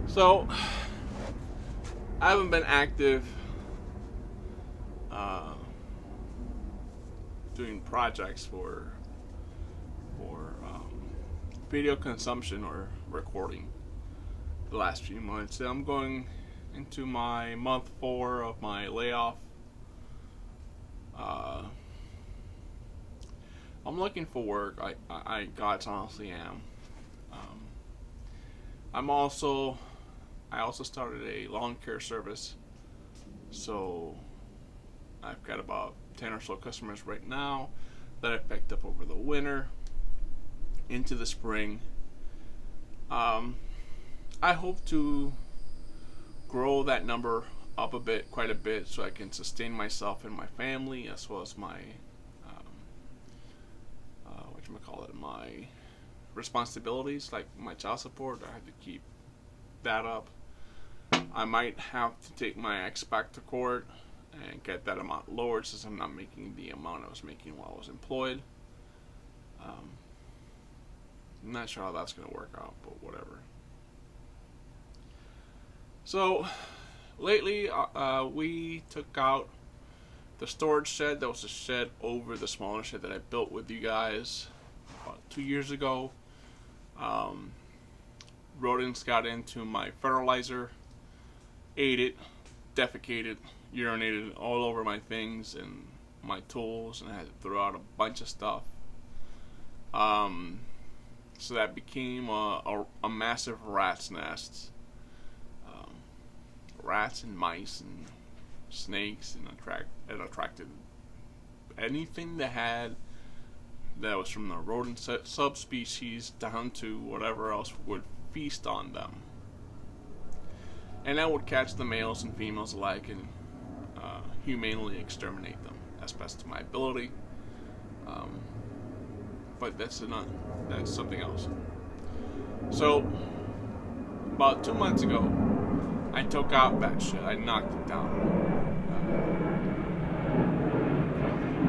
So, I haven't been active uh, doing projects for video consumption or recording the last few months. I'm going into my month 4 of my layoff. Uh, I'm looking for work. I God's honestly am. Um, I'm also I also started a lawn care service, so I've got about 10 or so customers right now that I've picked up over the winter into the spring. Um, I hope to grow that number up a bit, quite a bit, so I can sustain myself and my family as well as my my responsibilities like my child support. I have to keep that up. I might have to take my ex back to court and get that amount lowered since I'm not making the amount I was making while I was employed. Um, I'm not sure how that's going to work out, but whatever. So, lately, we took out the storage shed. That was a shed over the smaller shed that I built with you guys about 2 years ago. Um, Rodents got into my fertilizer, ate it, defecated, urinated all over my things and my tools, and I had to throw out a bunch of stuff. Um, so that became a massive rat's nest. Um, Rats and mice and snakes, and it attracted anything that was from the rodent subspecies down to whatever else would feast on them. And I would catch the males and females alike and humanely exterminate them as best to my ability. Um, but that's something else. So about 2 months ago, I took out that shit. I knocked it down.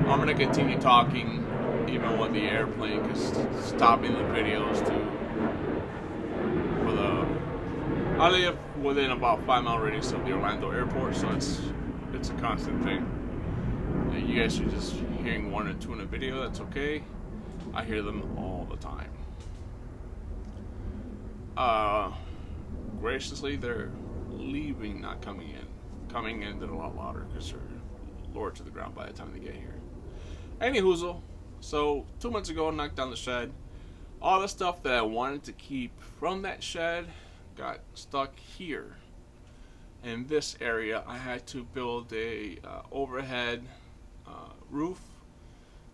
I'm gonna continue talking even with the airplane, because stopping the videos for the I live within about 5 mile radius of the Orlando airport, so it's a constant thing. You guys are just hearing one or two in a video. That's okay. I hear them all the time. Graciously, they're leaving, not coming in. Coming in, they're a lot louder because they're lower to the ground by the time they get here. Anyhoozle, so 2 months ago, I knocked down the shed. All the stuff that I wanted to keep from that shed got stuck here. In this area, I had to build a overhead roof.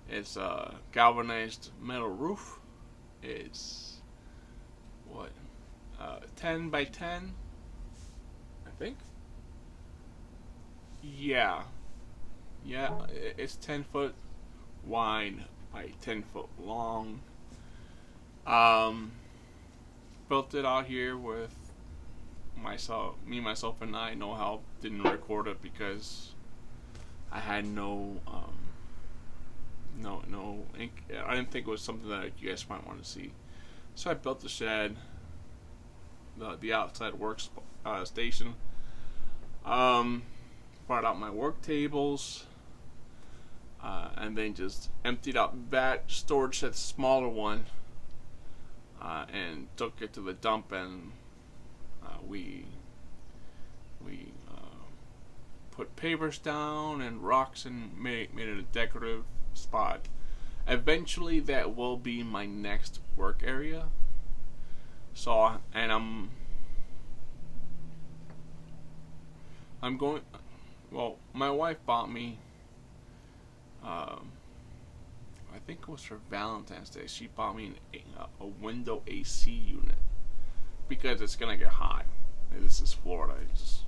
It's a galvanized metal roof. It's what 10 by 10, I think. Yeah, it's 10 foot wide by 10 foot long. Um, Built it out here with myself, and I. No help. Didn't record it because I had no ink. I didn't think it was something that you guys might want to see. So I built the shed, the outside works station. Brought out my work tables, and then just emptied out that storage shed, smaller one, and took it to the dump, and we put pavers down and rocks and made it a decorative spot. Eventually, that will be my next work area. So, and I'm going. Well, my wife bought me. I think it was for Valentine's Day. She bought me a window AC unit because it's gonna get hot. This is Florida. It's just,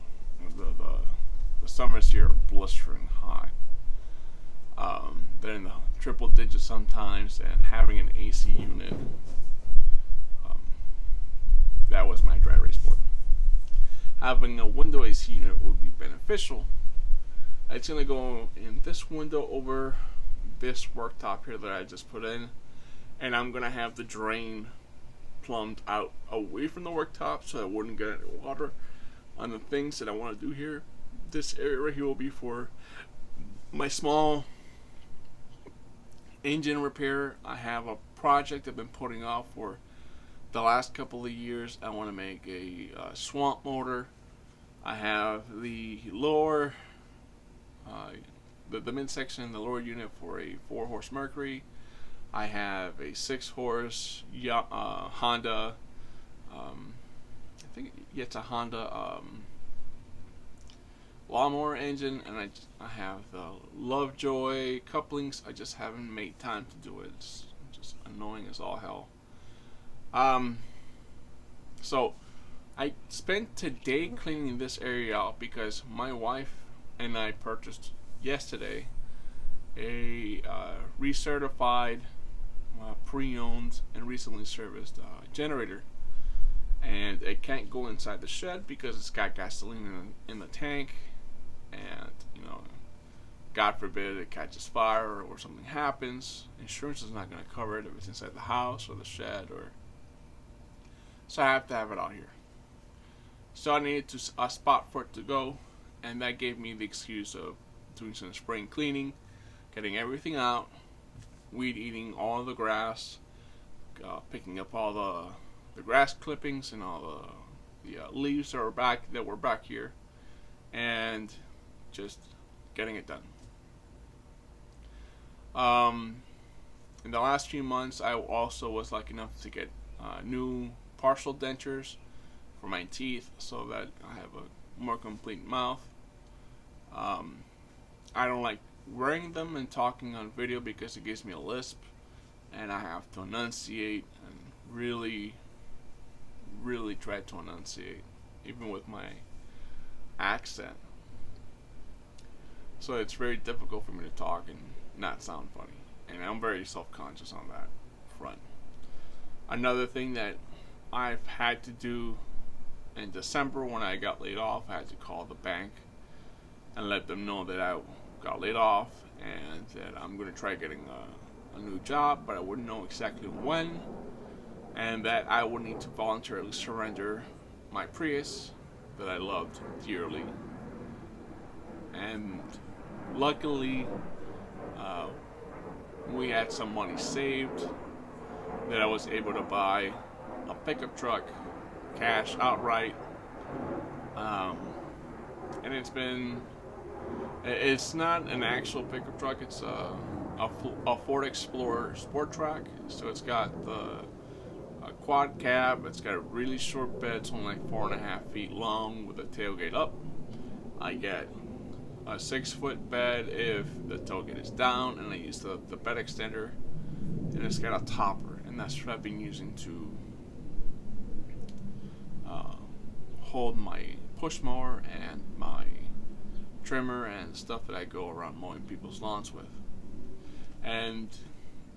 the summers here are blistering hot. They're in the triple digits sometimes, and having an AC unit, that was my dry erase board. Having a window AC unit would be beneficial. It's gonna go in this window over this worktop here that I just put in, and I'm gonna have the drain plumbed out away from the worktop so I wouldn't get any water on the things that I want to do here. This area right here will be for my small engine repair. I have a project I've been putting off for the last couple of years. I want to make a swamp motor. I have the lower, the midsection, the lower unit for a 4-horse Mercury. I have a 6-horse Honda. I think it's a Honda lawnmower engine, and I have the Lovejoy couplings. I just haven't made time to do it. It's just annoying as all hell. So I spent today cleaning this area out because my wife and I purchased yesterday a recertified, pre-owned, and recently serviced generator, and it can't go inside the shed because it's got gasoline in the tank, and God forbid it catches fire or something happens, insurance is not going to cover it if it's inside the house or the shed, so I have to have it out here. So I needed a spot for it to go, and that gave me the excuse of doing some spring cleaning, getting everything out, weed eating all the grass, picking up all the grass clippings and all the leaves that were back here, and just getting it done. In the last few months, I also was lucky enough to get new partial dentures for my teeth so that I have a more complete mouth. I don't like wearing them and talking on video because it gives me a lisp, and I have to enunciate and really try to enunciate even with my accent. So it's very difficult for me to talk and not sound funny, and I'm very self-conscious on that front. Another thing that I've had to do in December when I got laid off, I had to call the bank and let them know that I got laid off and that I'm going to try getting a new job, but I wouldn't know exactly when, and that I would need to voluntarily surrender my Prius that I loved dearly. And luckily, we had some money saved that I was able to buy a pickup truck cash outright, and it's not an actual pickup truck. It's a Ford Explorer Sport Track. So it's got a quad cab. It's got a really short bed. It's only like 4.5 feet long with a tailgate up. I get a 6-foot bed if the tailgate is down, and I use the bed extender, and it's got a topper, and that's what I've been using to hold my push mower and my trimmer and stuff that I go around mowing people's lawns with. And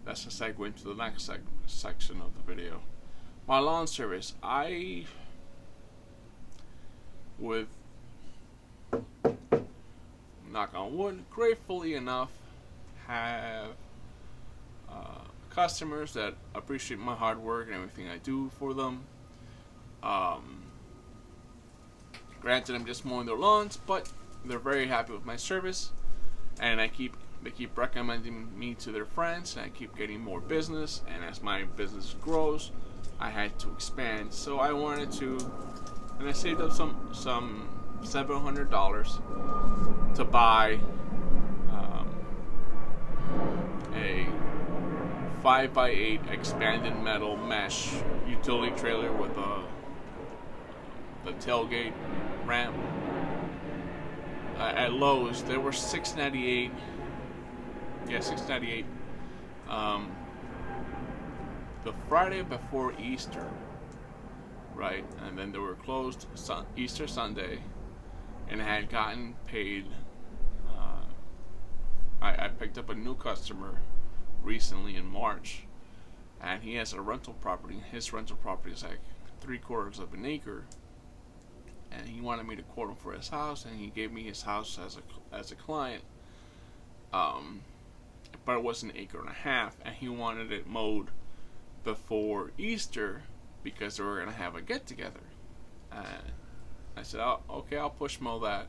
that's a segue into the next section of the video. My lawn service. I, with knock on wood, gratefully enough, have customers that appreciate my hard work and everything I do for them. Granted, I'm just mowing their lawns, but they're very happy with my service, and they keep recommending me to their friends, and I keep getting more business. And as my business grows, I had to expand. So I wanted to, and I saved up some $700 to buy a 5x8 expanded metal mesh utility trailer with the tailgate ramp. At Lowe's, they were $6.98. Yeah, $6.98. The Friday before Easter, right? And then they were closed Easter Sunday, and I had gotten paid. I picked up a new customer recently in March, and he has a rental property. His rental property is like 3/4 of an acre, and he wanted me to quote him for his house, and he gave me his house as a client. But it was 1.5 acres, and he wanted it mowed before Easter, because they were gonna have a get together. And I said, oh, okay, I'll push mow that,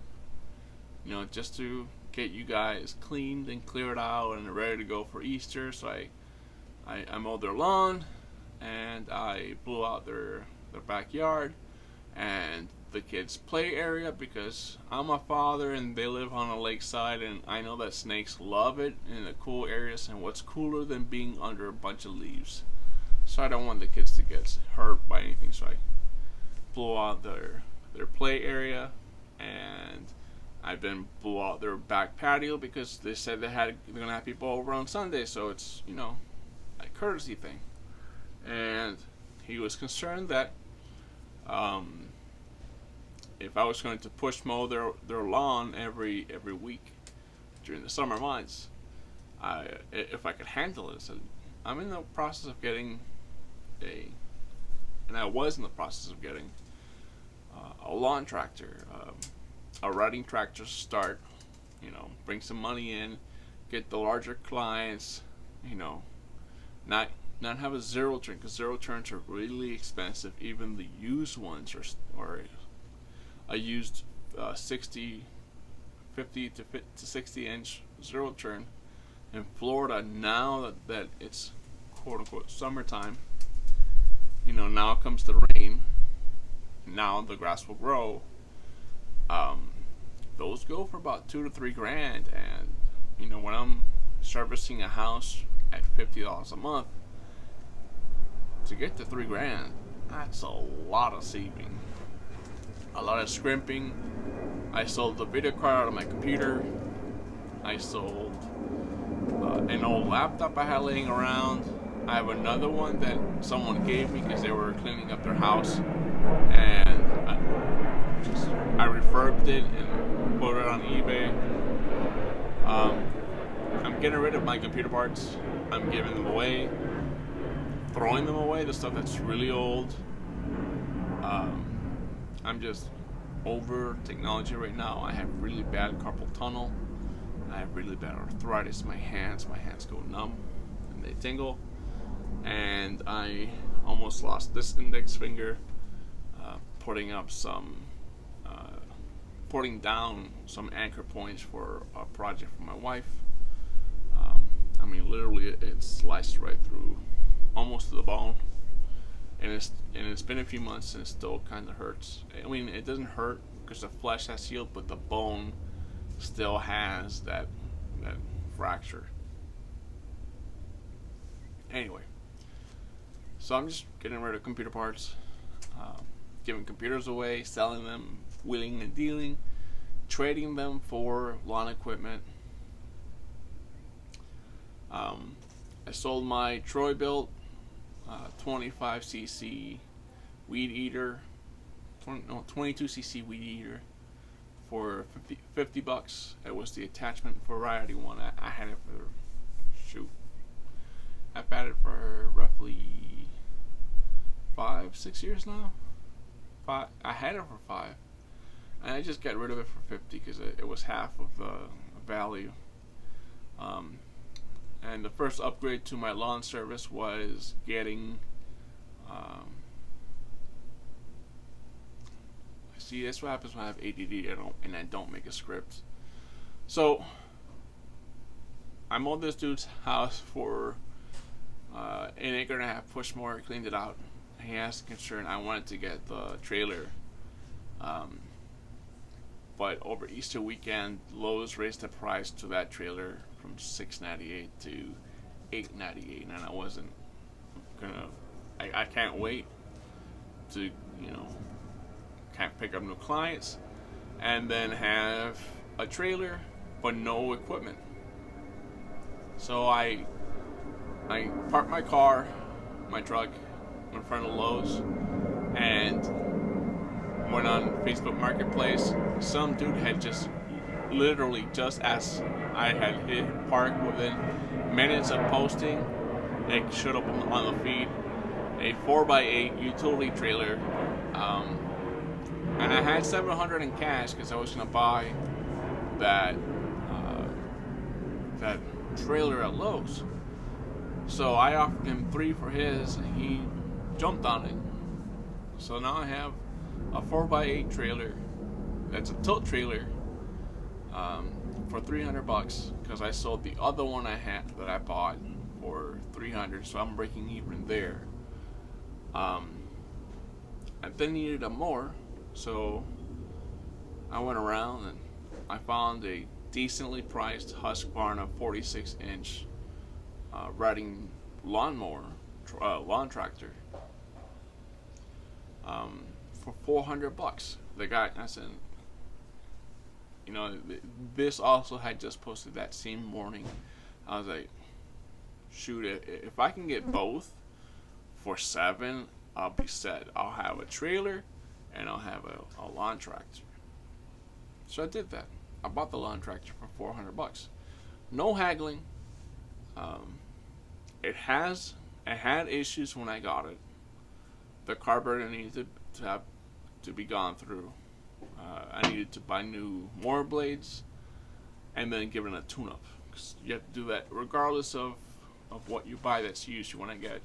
just to get you guys cleaned and cleared out and ready to go for Easter. So I mowed their lawn, and I blew out their backyard and the kids' play area, because I'm a father and they live on a lakeside, and I know that snakes love it in the cool areas, and what's cooler than being under a bunch of leaves? So I don't want the kids to get hurt by anything, so I blew out their play area, and I then blew out their back patio because they said they're gonna have people over on Sunday, so it's a courtesy thing. And he was concerned that if I was going to push mow their lawn every week during the summer months, if I could handle it. So I'm in the process of getting I was in the process of getting a lawn tractor, a riding tractor to start, bring some money in, get the larger clients, not have a zero turn, because zero turns are really expensive. Even the used ones are a used 50 to 60 inch zero turn in Florida, now that it's quote unquote summertime. Now comes the rain. Now the grass will grow. Those go for about $2 to $3 grand, and when I'm servicing a house at $50 a month, to get to $3 grand, that's a lot of saving, a lot of scrimping. I sold the video card out of my computer. I sold an old laptop I had laying around. I have another one that someone gave me because they were cleaning up their house, and I refurbed it and put it on eBay. I'm getting rid of my computer parts. I'm giving them away, throwing them away, the stuff that's really old. I'm just over technology right now. I have really bad carpal tunnel. I have really bad arthritis in my hands. My hands go numb and they tingle. And I almost lost this index finger putting down some anchor points for a project for my wife. Literally, it sliced right through, almost to the bone. And it's been a few months, and it still kind of hurts. It doesn't hurt because the flesh has healed, but the bone still has that fracture. Anyway, so I'm just getting rid of computer parts, giving computers away, selling them, wheeling and dealing, trading them for lawn equipment. I sold my Troy-Bilt 25cc weed eater, 22cc weed eater for $50. It was the attachment variety one. I had it for I've had it for roughly 5-6 years now. I had it for 5, and I just got rid of it for 50 because it was half of the value. And the first upgrade to my lawn service was getting. See, that's what happens when I have ADD. I don't make a script. So I mowed this dude's house for an acre and a half, pushed more, cleaned it out. He asked the concern I wanted to get the trailer, but over Easter weekend, Lowe's raised the price to that trailer from $698 to $898, and I wasn't gonna. I can't wait to can't pick up new clients and then have a trailer but no equipment. So I parked my truck in front of Lowe's and went on Facebook Marketplace. Some dude had just literally, just as I had hit park, within minutes of posting, it showed up on the feed, a 4x8 utility trailer, and I had $700 in cash because I was gonna buy that trailer at Lowe's. So I offered him $3 for his, and he jumped on it. So now I have a 4x8 trailer. That's a tilt trailer for $300 because I sold the other one I had that I bought for $300, so I'm breaking even there. I then needed a mower, so I went around and I found a decently priced Husqvarna 46-inch riding lawnmower, lawn tractor, for $400. The guy, I said, you know, this also had just posted that same morning. I was like, shoot, if I can get both for $7, I'll be set. I'll have a trailer and I'll have a lawn tractor. So I did that. I bought the lawn tractor for $400. No haggling. It had issues when I got it. The carburetor needed to be gone through. I needed to buy new mower blades and then give it a tune-up. Because you have to do that regardless of what you buy that's used. You want to get,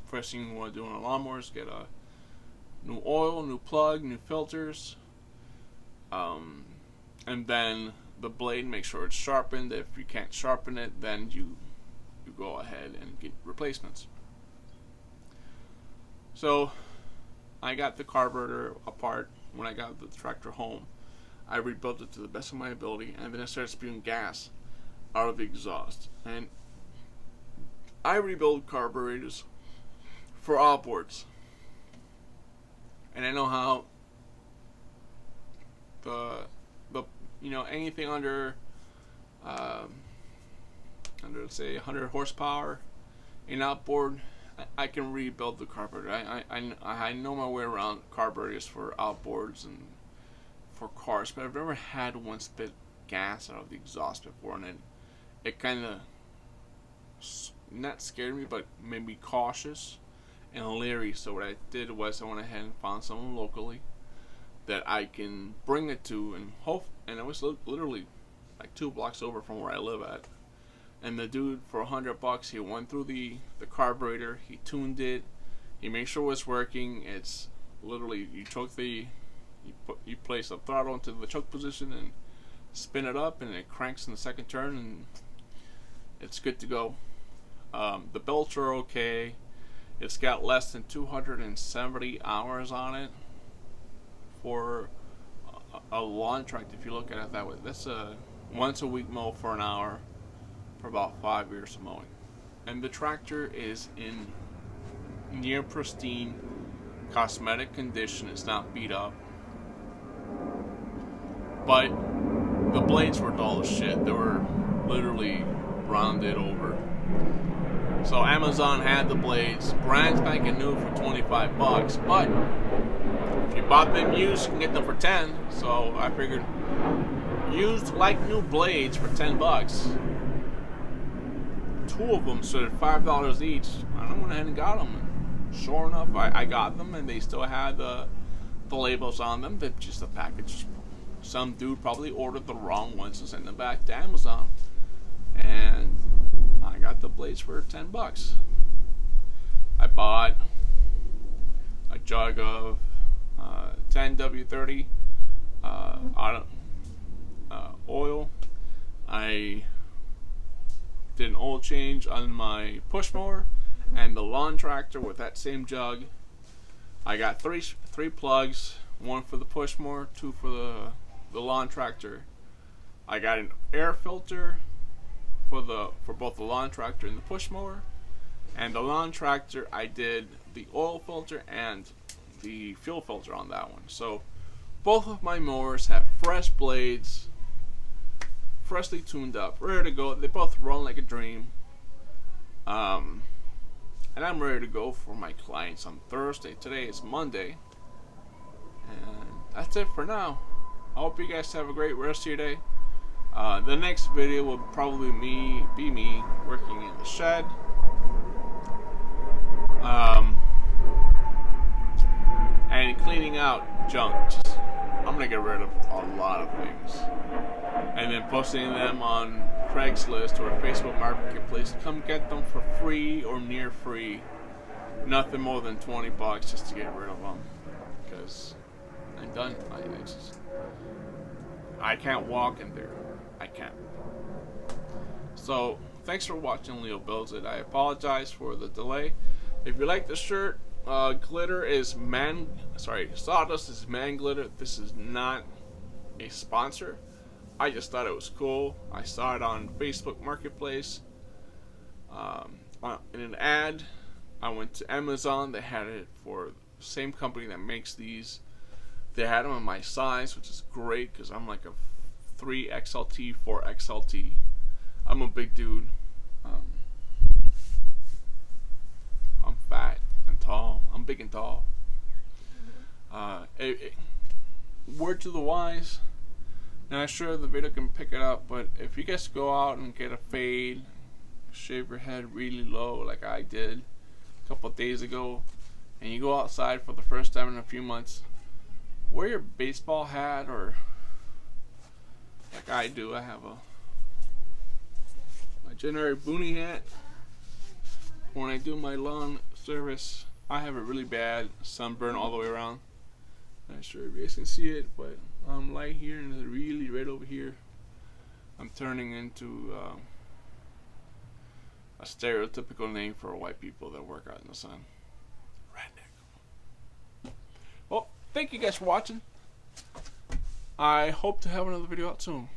first thing you want to do on a lawnmower is get a new oil, new plug, new filters, and then the blade, make sure it's sharpened. If you can't sharpen it, then you go ahead and get replacements. So I got the carburetor apart when I got the tractor home. I rebuilt it to the best of my ability, and then I started spewing gas out of the exhaust. And I rebuild carburetors for outboards, and I know how the anything under let's say 100 horsepower in outboard, I can rebuild the carburetor. I know my way around carburetors for outboards and for cars, but I've never had one spit gas out of the exhaust before, and it kind of not scared me, but made me cautious and leery. So what I did was I went ahead and found someone locally that I can bring it to, and it was literally like 2 blocks over from where I live at. And the dude, for $100, he went through the carburetor, he tuned it, he made sure it was working. It's literally, you place the throttle into the choke position and spin it up, and it cranks in the second turn, and it's good to go. The belts are okay. It's got less than 270 hours on it for a lawn tractor. If you look at it that way, that's a once a week mow for an hour for about 5 years of mowing. And the tractor is in near pristine cosmetic condition. It's not beat up, but the blades were dull as shit. They were literally rounded over. So Amazon had the blades brand spanking new for $25, but if you bought them used, you can get them for $10. So I figured used like new blades for $10. 2 of them stood at $5 each. I went ahead and got them. And sure enough, I got them, and they still had the labels on them. They're just a package. Some dude probably ordered the wrong ones and sent them back to Amazon. And I got the blades for $10. I bought a jug of 10W30 oil. I did an oil change on my push mower and the lawn tractor with that same jug. I got three plugs, 1 for the push mower, 2 for the lawn tractor. I got an air filter for both the lawn tractor and the push mower. And the lawn tractor, I did the oil filter and the fuel filter on that one. So both of my mowers have fresh blades, freshly tuned up, ready to go. They both run like a dream. And I'm ready to go for my clients on Thursday. Today is Monday. And that's it for now. I hope you guys have a great rest of your day. The next video will probably be me working in the shed. And cleaning out junk. I'm gonna get rid of a lot of things, and then posting them on Craigslist or Facebook Marketplace. Come get them for free or near free. Nothing more than $20 just to get rid of them. because I'm done. I can't walk in there. I can't. So thanks for watching Leo Builds It. I apologize for the delay. If you like the shirt, glitter is sawdust is man glitter. This is not a sponsor. I just thought it was cool. I saw it on Facebook Marketplace. In an ad, I went to Amazon. They had it for the same company that makes these. They had them in my size, which is great because I'm like a 3XLT, 4XLT. I'm a big dude. I'm fat and tall. I'm big and tall. Word to the wise. Now, sure, the video can pick it up, but if you guys go out and get a fade, shave your head really low like I did a couple of days ago, and you go outside for the first time in a few months, wear your baseball hat, or like I do, I have my generic boonie hat. When I do my lawn service, I have a really bad sunburn all the way around. Not sure if you guys can see it, but I'm light here and it's really red over here. I'm turning into a stereotypical name for white people that work out in the sun. Redneck. Well, thank you guys for watching. I hope to have another video out soon.